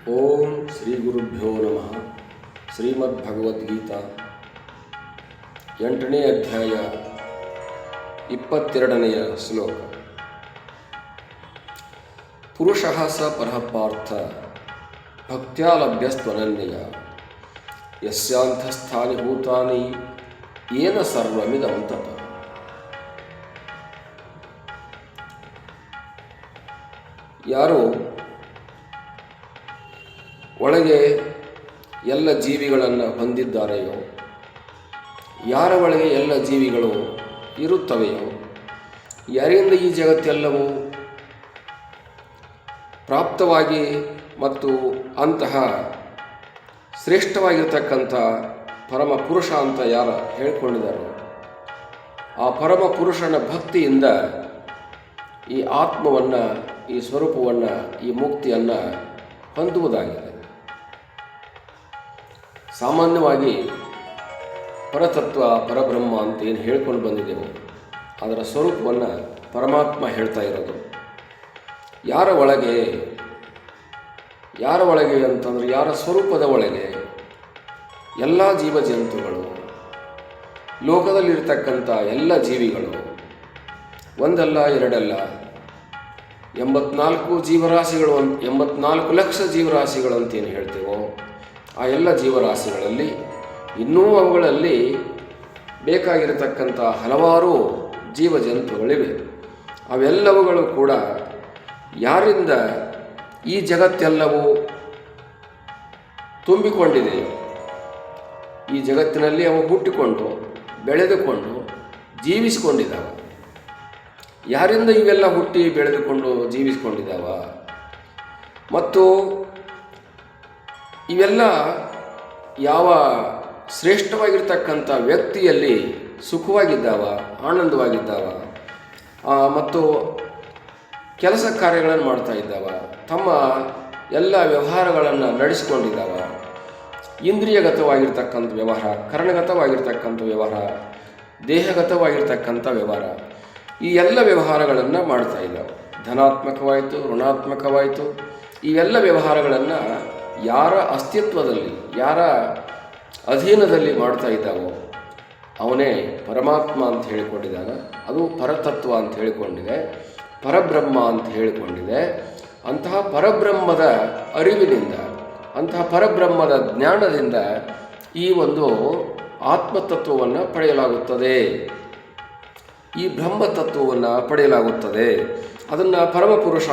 ಓಂ ಶ್ರೀ ಗುರುಭ್ಯೋ ನಮಃ. ಶ್ರೀಮದ್ಭಗವದ್ಗೀತಾ 8ನೇ ಅಧ್ಯಾಯ 22ನೇ ಶ್ಲೋಕ. ಪುರುಷಃ ಸ ಪರಃ ಪಾರ್ಥ ಭಕ್ತ್ಯಾ ಲಭ್ಯಸ್ತ್ವನನ್ಯಯ ಯಸ್ಯಾಂತಸ್ಥಾನಿ ಭೂತಾನಿ ಯೇನ ಸರ್ವಮಿದಂ ತತಃ. ಯಾರು ಒಳಗೆ ಎಲ್ಲ ಜೀವಿಗಳನ್ನು ಹೊಂದಿದ್ದಾರೆಯೋ, ಯಾರ ಒಳಗೆ ಎಲ್ಲ ಜೀವಿಗಳು ಇರುತ್ತವೆಯೋ, ಯಾರಿಂದ ಈ ಜಗತ್ತೆಲ್ಲವೂ ಪ್ರಾಪ್ತವಾಗಿ ಮತ್ತು ಅಂತಹ ಶ್ರೇಷ್ಠವಾಗಿರ್ತಕ್ಕಂಥ ಪರಮ ಪುರುಷ ಅಂತ ಯಾರು ಹೇಳಿಕೊಂಡಿದ್ದಾರೋ ಆ ಪರಮ ಪುರುಷನ ಭಕ್ತಿಯಿಂದ ಈ ಆತ್ಮವನ್ನು, ಈ ಸ್ವರೂಪವನ್ನು, ಈ ಮುಕ್ತಿಯನ್ನು ಹೊಂದುವುದಾಗಿದೆ. ಸಾಮಾನ್ಯವಾಗಿ ಪರತತ್ವ, ಪರಬ್ರಹ್ಮ ಅಂತ ಏನು ಹೇಳ್ಕೊಂಡು ಬಂದಿದ್ದೆವು, ಅದರ ಸ್ವರೂಪವನ್ನು ಪರಮಾತ್ಮ ಹೇಳ್ತಾ ಇರೋದು. ಯಾರ ಒಳಗೆ ಅಂತಂದರೆ ಯಾರ ಸ್ವರೂಪದ ಒಳಗೆ ಎಲ್ಲ ಜೀವಜಂತುಗಳು, ಲೋಕದಲ್ಲಿರ್ತಕ್ಕಂಥ ಎಲ್ಲ ಜೀವಿಗಳು, ಒಂದಲ್ಲ ಎರಡಲ್ಲ 84 ಜೀವರಾಶಿಗಳು, 84 ಲಕ್ಷ ಜೀವರಾಶಿಗಳು ಅಂತೇನು ಹೇಳ್ತೇವೋ ಆ ಎಲ್ಲ ಜೀವರಾಶಿಗಳಲ್ಲಿ ಇನ್ನೂ ಅವುಗಳಲ್ಲಿ ಬೇಕಾಗಿರತಕ್ಕಂಥ ಹಲವಾರು ಜೀವಜಂತುಗಳಿವೆ. ಅವೆಲ್ಲವುಗಳು ಕೂಡ ಯಾರಿಂದ ಈ ಜಗತ್ತೆಲ್ಲವೂ ತುಂಬಿಕೊಂಡಿದೆಯೋ, ಈ ಜಗತ್ತಿನಲ್ಲಿ ಅವು ಹುಟ್ಟಿಕೊಂಡು ಬೆಳೆದುಕೊಂಡು ಜೀವಿಸಿಕೊಂಡಿದ್ದಾವೆ. ಯಾರಿಂದ ಇವೆಲ್ಲ ಹುಟ್ಟಿ ಬೆಳೆದುಕೊಂಡು ಜೀವಿಸಿಕೊಂಡಿದ್ದಾವ ಮತ್ತು ಇವೆಲ್ಲ ಯಾವ ಶ್ರೇಷ್ಠವಾಗಿರ್ತಕ್ಕಂಥ ವ್ಯಕ್ತಿಯಲ್ಲಿ ಸುಖವಾಗಿದ್ದಾವ, ಆನಂದವಾಗಿದ್ದಾವ ಮತ್ತು ಕೆಲಸ ಕಾರ್ಯಗಳನ್ನು ಮಾಡ್ತಾ ಇದ್ದಾವ, ತಮ್ಮ ಎಲ್ಲ ವ್ಯವಹಾರಗಳನ್ನು ನಡೆಸಿಕೊಂಡಿದ್ದಾವ. ಇಂದ್ರಿಯಗತವಾಗಿರ್ತಕ್ಕಂಥ ವ್ಯವಹಾರ, ಕರ್ಣಗತವಾಗಿರ್ತಕ್ಕಂಥ ವ್ಯವಹಾರ, ದೇಹಗತವಾಗಿರ್ತಕ್ಕಂಥ ವ್ಯವಹಾರ, ಈ ಎಲ್ಲ ವ್ಯವಹಾರಗಳನ್ನು ಮಾಡ್ತಾ ಇದ್ದಾವೆ. ಧನಾತ್ಮಕವಾಯಿತು, ಋಣಾತ್ಮಕವಾಯಿತು, ಇವೆಲ್ಲ ವ್ಯವಹಾರಗಳನ್ನು ಯಾರ ಅಸ್ತಿತ್ವದಲ್ಲಿ, ಯಾರ ಅಧೀನದಲ್ಲಿ ಮಾಡ್ತಾ ಇದ್ದಾವೋ ಅವನೇ ಪರಮಾತ್ಮ ಅಂತ ಹೇಳಿಕೊಂಡಿದ್ದಾನೆ. ಅದು ಪರತತ್ವ ಅಂತ ಹೇಳಿಕೊಂಡಿದೆ, ಪರಬ್ರಹ್ಮ ಅಂತ ಹೇಳಿಕೊಂಡಿದೆ. ಅಂತಹ ಪರಬ್ರಹ್ಮದ ಅರಿವಿನಿಂದ, ಅಂತಹ ಪರಬ್ರಹ್ಮದ ಜ್ಞಾನದಿಂದ ಈ ಒಂದು ಆತ್ಮತತ್ವವನ್ನು ಪಡೆಯಲಾಗುತ್ತದೆ, ಈ ಬ್ರಹ್ಮತತ್ವವನ್ನು ಪಡೆಯಲಾಗುತ್ತದೆ. ಅದನ್ನು ಪರಮಪುರುಷ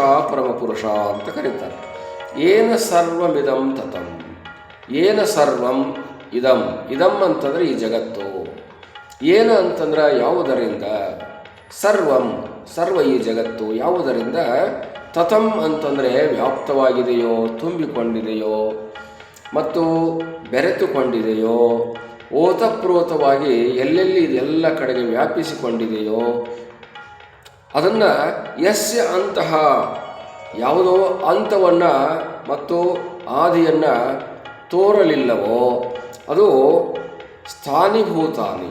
ಅಂತ ಕರೀತಾರೆ. ಏನ ಸರ್ವಮಿದಂ ತತಂ, ಏನ ಸರ್ವಂ ಇದಂ, ಇದಂ ಅಂತಂದರೆ ಈ ಜಗತ್ತು, ಏನ ಅಂತಂದ್ರೆ ಯಾವುದರಿಂದ, ಸರ್ವಂ ಸರ್ವ ಈ ಜಗತ್ತು ಯಾವುದರಿಂದ, ತತಂ ಅಂತಂದರೆ ವ್ಯಾಪ್ತವಾಗಿದೆಯೋ, ತುಂಬಿಕೊಂಡಿದೆಯೋ ಮತ್ತು ಬೆರೆತುಕೊಂಡಿದೆಯೋ, ಓತಪ್ರೋತವಾಗಿ ಎಲ್ಲೆಲ್ಲಿ ಇದೆಲ್ಲ ಕಡೆಗೆ ವ್ಯಾಪಿಸಿಕೊಂಡಿದೆಯೋ, ಅದನ್ನು ಯಸ್ಯ ಅಂತಹ ಯಾವುದೋ ಅಂತವನ್ನು ಮತ್ತು ಆದಿಯನ್ನು ತೋರಲಿಲ್ಲವೋ ಅದು ಸ್ಥಾನಿಭೂತಾನಿ,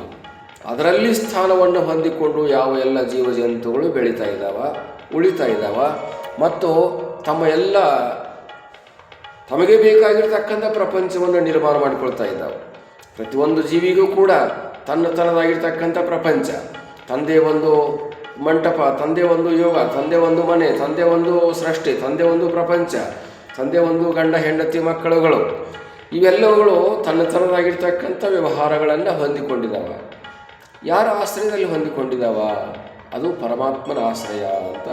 ಅದರಲ್ಲಿ ಸ್ಥಾನವನ್ನು ಹೊಂದಿಕೊಂಡು ಯಾವ ಎಲ್ಲ ಜೀವಜಂತುಗಳು ಬೆಳೀತಾ ಉಳಿತಾ ಇದ್ದಾವ ಮತ್ತು ತಮಗೆ ಬೇಕಾಗಿರ್ತಕ್ಕಂಥ ಪ್ರಪಂಚವನ್ನು ನಿರ್ಮಾಣ ಮಾಡಿಕೊಳ್ತಾ ಇದ್ದಾವೆ. ಪ್ರತಿಯೊಂದು ಜೀವಿಗೂ ಕೂಡ ತನ್ನದಾಗಿರ್ತಕ್ಕಂಥ ಪ್ರಪಂಚ, ತಂದೆ ಒಂದು ಮಂಟಪ, ತಂದೆ ಒಂದು ಯೋಗ, ತಂದೆ ಒಂದು ಮನೆ, ತಂದೆ ಒಂದು ಸೃಷ್ಟಿ, ತಂದೆ ಒಂದು ಪ್ರಪಂಚ, ತಂದೆ ಒಂದು ಗಂಡ ಹೆಂಡತಿ ಮಕ್ಕಳುಗಳು, ಇವೆಲ್ಲವುಗಳು ತನ್ನದಾಗಿರ್ತಕ್ಕಂಥ ವ್ಯವಹಾರಗಳನ್ನು ಹೊಂದಿಕೊಂಡಿದ್ದಾವೆ. ಯಾರ ಆಶ್ರಯದಲ್ಲಿ ಹೊಂದಿಕೊಂಡಿದ್ದಾವ, ಅದು ಪರಮಾತ್ಮನ ಆಶ್ರಯ ಅಂತ.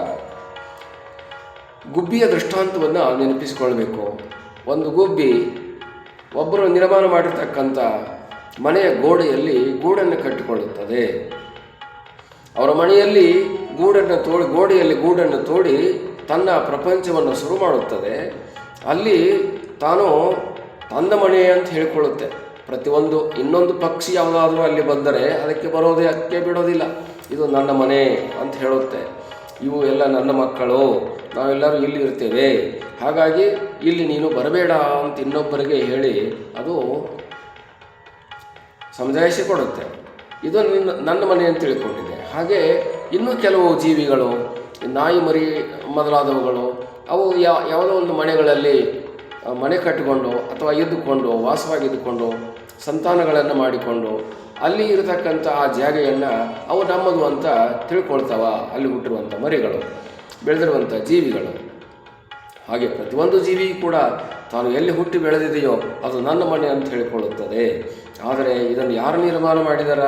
ಗುಬ್ಬಿಯ ದೃಷ್ಟಾಂತವನ್ನು ನೆನಪಿಸಿಕೊಳ್ಬೇಕು. ಒಂದು ಗುಬ್ಬಿ ಒಬ್ಬರು ನಿರ್ಮಾಣ ಮಾಡಿರ್ತಕ್ಕಂಥ ಮನೆಯ ಗೋಡೆಯಲ್ಲಿ ಗೂಡನ್ನು ಕಟ್ಟಿಕೊಳ್ಳುತ್ತದೆ. ಅವರ ಮನೆಯಲ್ಲಿ ಗೋಡೆಯಲ್ಲಿ ಗೂಡನ್ನು ತೋಡಿ ತನ್ನ ಪ್ರಪಂಚವನ್ನು ಶುರು ಮಾಡುತ್ತದೆ. ಅಲ್ಲಿ ತಾನು ತನ್ನ ಮನೆ ಅಂತ ಹೇಳಿಕೊಳ್ಳುತ್ತೆ. ಪ್ರತಿಯೊಂದು ಇನ್ನೊಂದು ಪಕ್ಷಿ ಯಾವುದಾದ್ರೂ ಅಲ್ಲಿ ಬಂದರೆ ಅದಕ್ಕೆ ಬಿಡೋದಿಲ್ಲ, ಇದು ನನ್ನ ಮನೆ ಅಂತ ಹೇಳುತ್ತೆ. ಇವು ಎಲ್ಲ ನನ್ನ ಮಕ್ಕಳು, ನಾವೆಲ್ಲರೂ ಇಲ್ಲಿ ಇರ್ತೇವೆ, ಹಾಗಾಗಿ ಇಲ್ಲಿ ನೀನು ಬರಬೇಡ ಅಂತ ಇನ್ನೊಬ್ಬರಿಗೆ ಹೇಳಿ ಅದು ಸಮಜಾಯಿಸಿಕೊಡುತ್ತೆ. ಇದು ನನ್ನ ಮನೆ ಅಂತ ತಿಳ್ಕೊಂಡಿದೆ. ಹಾಗೆ ಇನ್ನೂ ಕೆಲವು ಜೀವಿಗಳು, ನಾಯಿ ಮರಿ ಮೊದಲಾದವುಗಳು, ಅವು ಯಾವುದೋ ಒಂದು ಮನೆಗಳಲ್ಲಿ ಮನೆ ಕಟ್ಟಿಕೊಂಡು ಅಥವಾ ಇದ್ದುಕೊಂಡು ವಾಸವಾಗಿದ್ದುಕೊಂಡು ಸಂತಾನಗಳನ್ನು ಮಾಡಿಕೊಂಡು ಅಲ್ಲಿ ಇರತಕ್ಕಂಥ ಆ ಜಾಗೆಯನ್ನು ಅವು ನಮ್ಮದು ಅಂತ ತಿಳ್ಕೊಳ್ತಾವ. ಅಲ್ಲಿ ಹುಟ್ಟಿರುವಂಥ ಮರಿಗಳು, ಬೆಳೆದಿರುವಂಥ ಜೀವಿಗಳು. ಹಾಗೆ ಪ್ರತಿಯೊಂದು ಜೀವಿ ಕೂಡ ತಾನು ಎಲ್ಲಿ ಹುಟ್ಟಿ ಬೆಳೆದಿದೆಯೋ ಅದು ನನ್ನ ಮನೆ ಅಂತ ಹೇಳಿಕೊಳ್ಳುತ್ತದೆ. ಆದರೆ ಇದನ್ನು ಯಾರು ನಿರ್ಮಾಣ ಮಾಡಿದಾರ?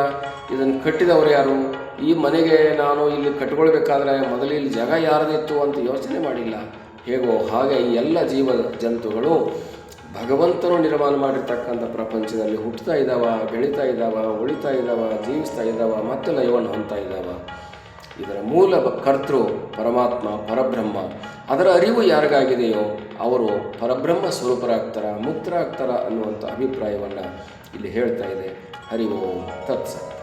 ಇದನ್ನು ಕಟ್ಟಿದವರು ಯಾರು? ಈ ಮನೆಗೆ ನಾನು ಇಲ್ಲಿ ಕಟ್ಕೊಳ್ಬೇಕಾದ್ರೆ ಮೊದಲು ಇಲ್ಲಿ ಜಾಗ ಯಾರದಿತ್ತು ಅಂತ ಯೋಚನೆ ಮಾಡಿಲ್ಲ. ಹೇಗೋ ಹಾಗೆ ಈ ಎಲ್ಲ ಜೀವ ಜಂತುಗಳು ಭಗವಂತನು ನಿರ್ಮಾಣ ಮಾಡಿರ್ತಕ್ಕಂಥ ಪ್ರಪಂಚದಲ್ಲಿ ಹುಟ್ಟುತ್ತಾ ಇದ್ದಾವ, ಬೆಳೀತಾ ಇದ್ದಾವ, ಉಳಿತಾ ಇದ್ದಾವ, ಜೀವಿಸ್ತಾ ಇದ್ದಾವ, ಮತ್ತೆ ಲಯವನ್ನು ಹೊಂದ್ತಾ ಇದ್ದಾವ. ಇದರ ಮೂಲ ಕರ್ತೃ ಪರಮಾತ್ಮ, ಪರಬ್ರಹ್ಮ. ಅದರ ಅರಿವು ಯಾರಿಗಾಗಿದೆಯೋ ಅವರು ಪರಬ್ರಹ್ಮ ಸ್ವರೂಪರಾಗ್ತಾರ, ಮುಕ್ತರಾಗ್ತಾರ ಅನ್ನುವಂಥ ಅಭಿಪ್ರಾಯವನ್ನು ಇಲ್ಲಿ ಹೇಳ್ತಾ ಇದೆ. ಹರಿ ಓಂ ತತ್ಸತ್.